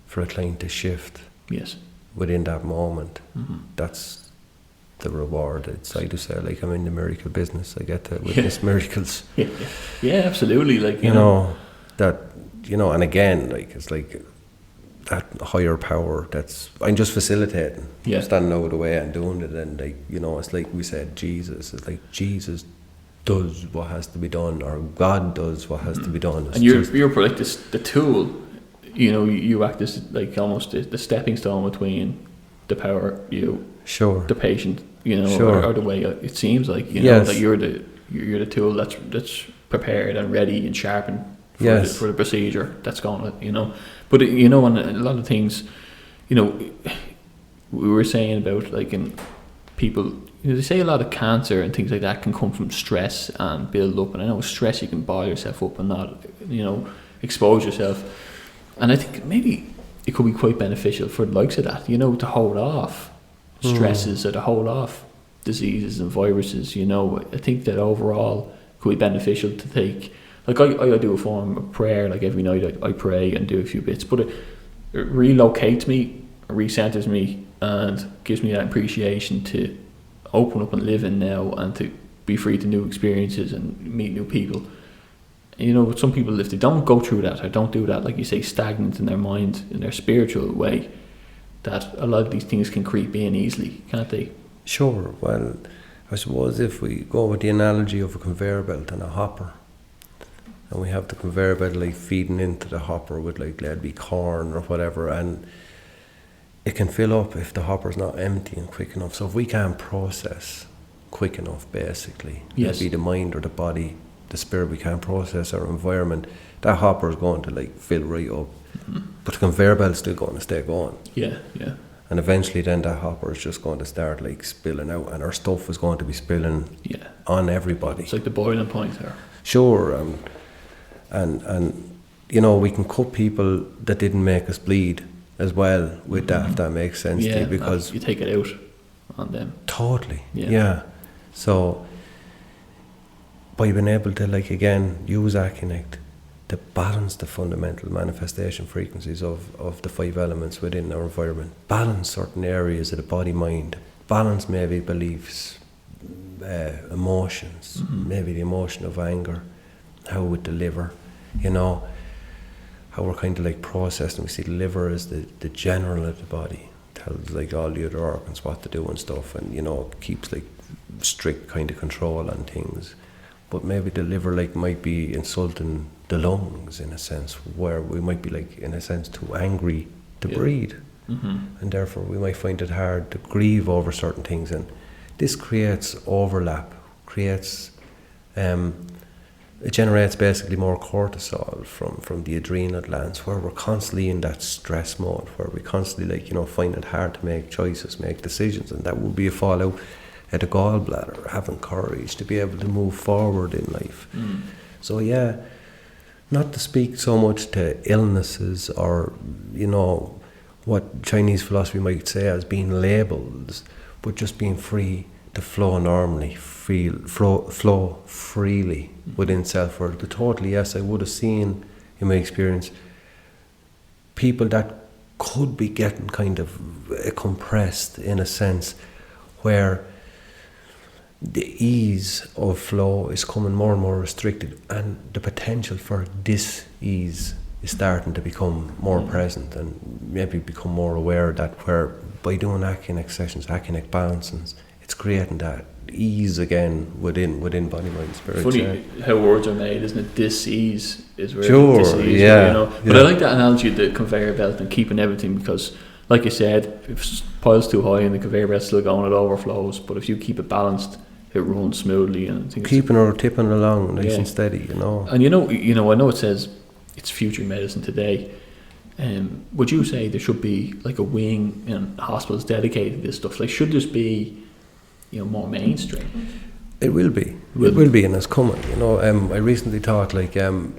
for a client to shift. Yes. Within that moment, that's the reward. I do say, I'm in the miracle business. I get to witness miracles. Yeah, absolutely. That, and again, it's that higher power. I'm just facilitating. Standing out of the way and doing it, and it's like we said, Jesus. It's like Jesus does what has to be done, or God does what has to be done. And you're the tool. You act as almost the stepping stone between the power, the patient, or the way it seems like, that you're the tool that's prepared and ready and sharpened for the procedure that's going to, But and a lot of things, we were saying about in people, they say a lot of cancer and things like that can come from stress and build up. And I know stress, you can boil yourself up and not, expose yourself. And I think maybe it could be quite beneficial for the likes of that, to hold off stresses or to hold off diseases and viruses, I think that overall could be beneficial to take. I do a form of prayer, every night I pray and do a few bits, but it relocates me, recenters me, and gives me that appreciation to open up and live in now, and to be free to new experiences and meet new people. You know, some people, if they don't go through that or don't do that, like you say, stagnant in their mind, in their spiritual way, that a lot of these things can creep in easily, can't they? Sure. Well, I suppose if we go with the analogy of a conveyor belt and a hopper, and we have the conveyor belt like feeding into the hopper with like, let it be corn or whatever, and it can fill up if the hopper's not empty and quick enough. So if we can't process quick enough, basically, yes, be the mind or the body, the spirit, we can't process our environment, that hopper is going to like fill right up. Mm-hmm. But the conveyor belt's still going to stay going. Yeah, yeah. And eventually then that hopper is just going to start like spilling out, and our stuff is going to be spilling on everybody. It's like the boiling point there. Sure, and you know, we can cut people that didn't make us bleed as well with that, if that makes sense to you, because you take it out on them. Totally, yeah. So by being able to, like, again, use Accunect to balance the fundamental manifestation frequencies of the 5 elements within our environment, balance certain areas of the body mind, balance maybe beliefs, emotions, maybe the emotion of anger, how we deliver, you know, how we're kind of like processed, and we see the liver as the general of the body, tells like all the other organs what to do and stuff, and you know, keeps like strict kind of control on things. But maybe the liver like might be insulting the lungs in a sense, where we might be like in a sense too angry to breathe, and therefore we might find it hard to grieve over certain things, and this creates overlap, creates it generates basically more cortisol from the adrenal glands, where we're constantly in that stress mode, where we constantly, like, you know, find it hard to make choices, make decisions, and that will be a fallout at the gallbladder, having courage to be able to move forward in life. So yeah, not to speak so much to illnesses or, you know, what Chinese philosophy might say as being labels, but just being free to flow normally, flow freely within self-worth. But totally, yes, I would have seen in my experience people that could be getting kind of compressed in a sense, where the ease of flow is coming more and more restricted, and the potential for dis-ease is starting to become more present, and maybe become more aware that where by doing Accunect sessions, Accunect balancings, it's creating that ease again within body, mind, spirit. Funny how words are made, isn't it? Dis-ease is where dis-ease, where, you know. But I like that analogy of the conveyor belt and keeping everything, because like you said, if it piles too high and the conveyor belt's still going, it overflows. But if you keep it balanced, it runs smoothly, and keeping or tipping along nice and steady, you know. And you know, I know it says it's future medicine today. Would you say there should be like a wing in hospitals dedicated to this stuff? Like, should this be, you know, more mainstream? It will be. It will be, and it's coming. You know, I recently taught like a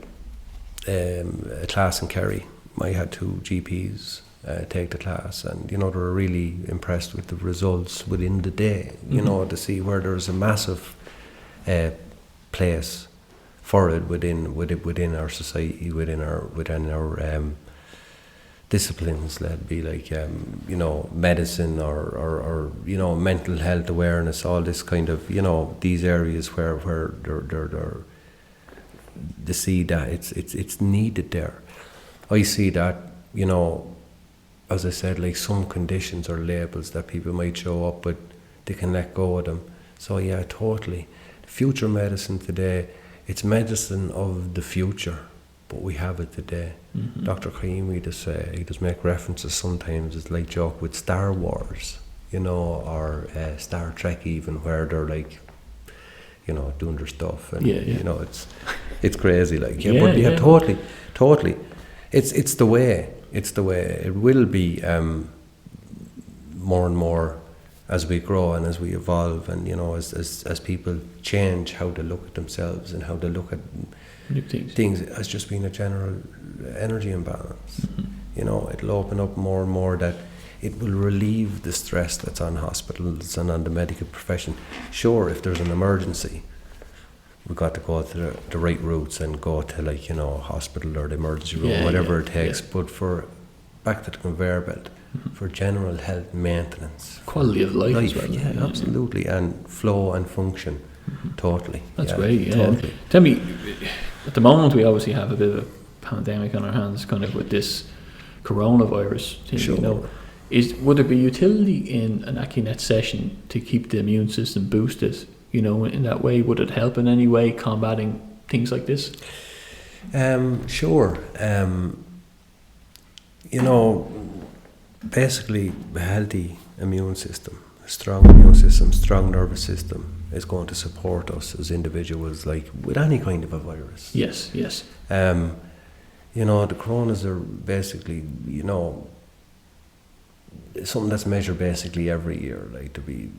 class in Kerry. I had 2 GPs take the class, and you know, they were really impressed with the results within the day. You know, to see where there's a massive place for it within our society, within our disciplines, let it be like you know, medicine or you know, mental health awareness, all this kind of, you know, these areas where they're they see that it's needed there. I see that, you know, as I said, like some conditions or labels that people might show up, but they can let go of them. So yeah, totally. Future medicine today, it's medicine of the future, but we have it today. Dr. Kaimi he does make references sometimes, it's like joke with Star Wars, you know, or Star Trek even, where they're like, you know, doing their stuff, and you know, it's crazy, like, but yeah, totally. It's the way. It will be more and more as we grow and as we evolve, and you know, as people change how they look at themselves and how they look at things as just being a general energy imbalance. You know, it'll open up more and more that it will relieve the stress that's on hospitals and on the medical profession. Sure, if there's an emergency, we've got to go to the right routes and go to, like, you know, hospital or the emergency room, whatever it takes. But for back to the conveyor belt, for general health maintenance. Quality of life as well. Yeah, absolutely. And flow and function, totally. That's great, yeah. Totally. Tell me, at the moment we obviously have a bit of a pandemic on our hands kind of with this coronavirus thing, Sure. you know. Would there be utility in an Accunect session to keep the immune system boosted, you know, in that way? Would it help in any way combating things like this? Sure. You know, basically a healthy immune system, a strong immune system, strong nervous system is going to support us as individuals, like with any kind of a virus. Yes. You know, the coronas are basically, you know, something that's measured basically every year, like to be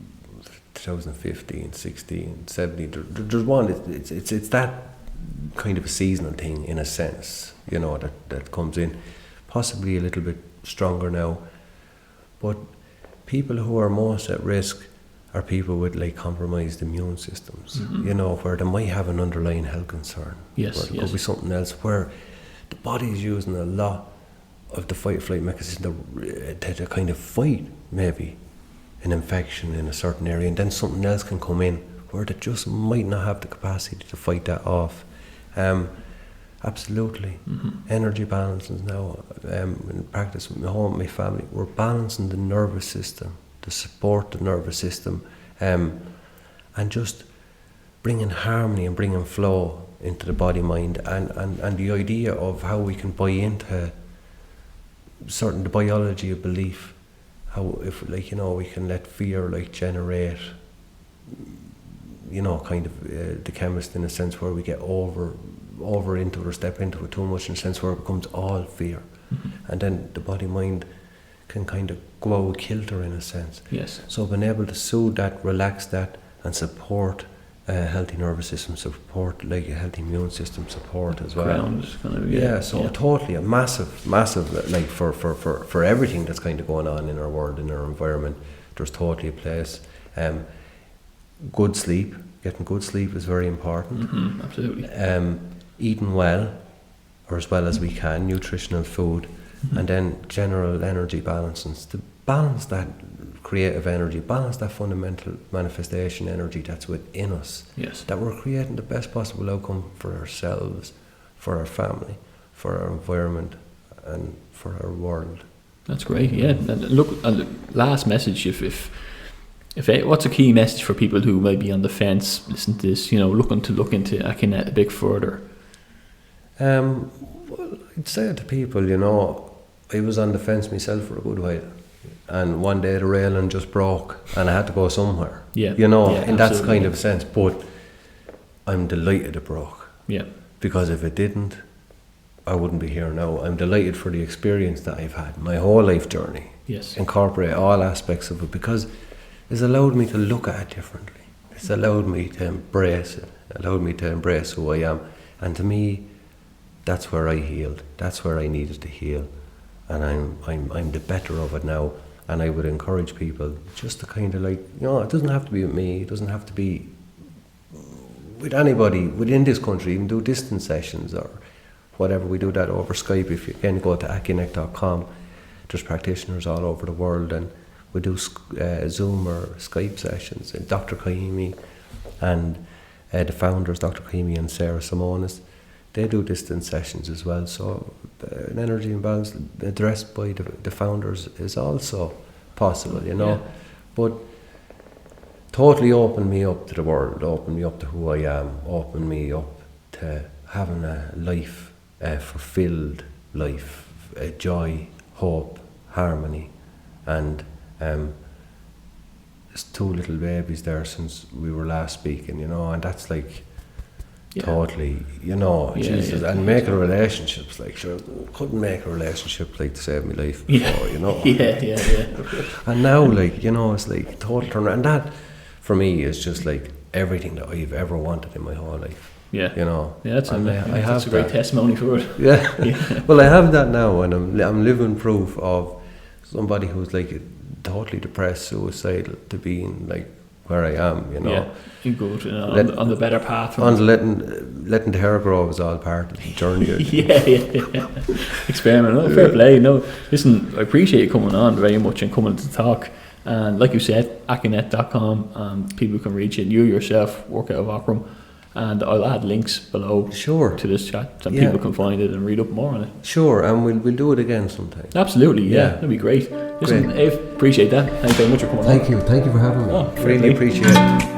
2015, 16, 17. There's one. It's that kind of a seasonal thing in a sense, you know, that comes in, possibly a little bit stronger now, but people who are most at risk are people with like compromised immune systems, you know, where they might have an underlying health concern. Yes, Or there could be something else where the body is using a lot of the fight-flight mechanism to kind of fight maybe an infection in a certain area, and then something else can come in where they just might not have the capacity to fight that off. Absolutely. Energy balances now, in practice with my home, my family, we're balancing the nervous system to support the nervous system, and just bringing harmony and bringing flow into the body mind, and the idea of how we can buy into the biology of belief, how if like, you know, we can let fear like generate, you know, kind of the chemist in a sense where we get over into it or step into it too much in a sense where it becomes all fear, and then the body mind can kind of go out of kilter in a sense. Yes. So being able to soothe that, relax that, and support a healthy nervous system, support like a healthy immune system support as well. Ground, kind of, So totally a massive like for everything that's kind of going on in our world, in our environment, there's totally a place. Good sleep, getting good sleep is very important. Absolutely. Eating well, or as well as we can, nutritional food, and then general energy balances to balance that creative energy, balance that fundamental manifestation energy that's within us. Yes. That we're creating the best possible outcome for ourselves, for our family, for our environment, and for our world. That's great. Yeah. And look, and the last message, if what's a key message for people who might be on the fence, listen to this, you know, looking to look into Accunect a bit further? Well, I'd say to people, you know, I was on the fence myself for a good while, and one day the railing just broke and I had to go somewhere. Yeah. You know, Yeah, in that absolutely. kind of sense. But I'm delighted it broke. Yeah. Because if it didn't, I wouldn't be here now. I'm delighted for the experience that I've had, my whole life journey. Yes. Incorporate all aspects of it, because it's allowed me to look at it differently. It's allowed me to embrace it. Allowed me to embrace who I am. And to me, that's where I healed. That's where I needed to heal. And I'm the better of it now. And I would encourage people just to kind of like, you know, it doesn't have to be with me. It doesn't have to be with anybody within this country. Even do distance sessions or whatever. We do that over Skype. If you can go to accunect.com, there's practitioners all over the world, and we do Zoom or Skype sessions. And Dr. Kahimi and the founders, Dr. Kahimi and Sarah Simonis, they do distance sessions as well. So an energy imbalance addressed by the founders is also possible, you know. Yeah. But totally opened me up to the world, opened me up to who I am, opened me up to having a life, a fulfilled life, a joy, hope, harmony. And there's 2 little babies there since we were last speaking, you know, and that's like totally, you know, Jesus, and making relationships, like, sure, couldn't make a relationship like to save my life before, you know. And now, like, you know, it's like total turn, and that for me is just like everything that I've ever wanted in my whole life. Yeah, you know. Yeah, that's a great testimony for it. Yeah. Well, I have that now, and I'm living proof of somebody who's like totally depressed, suicidal, to being like where I am, you know. Yeah, you good, you know, on the better path. On letting the hair grow is all part of the journey. yeah. Experiment. No, fair play. No, listen, I appreciate you coming on very much and coming to talk. And like you said, Accunect.com, and people can reach it. You yourself work out of Ockram, and I'll add links below to this chat so people can find it and read up more on it. Sure, and we'll do it again sometime. Absolutely, yeah. That'd be great. Listen, Ave, appreciate that. Thanks very much for coming on. Thank you for having me. Oh, really appreciate it.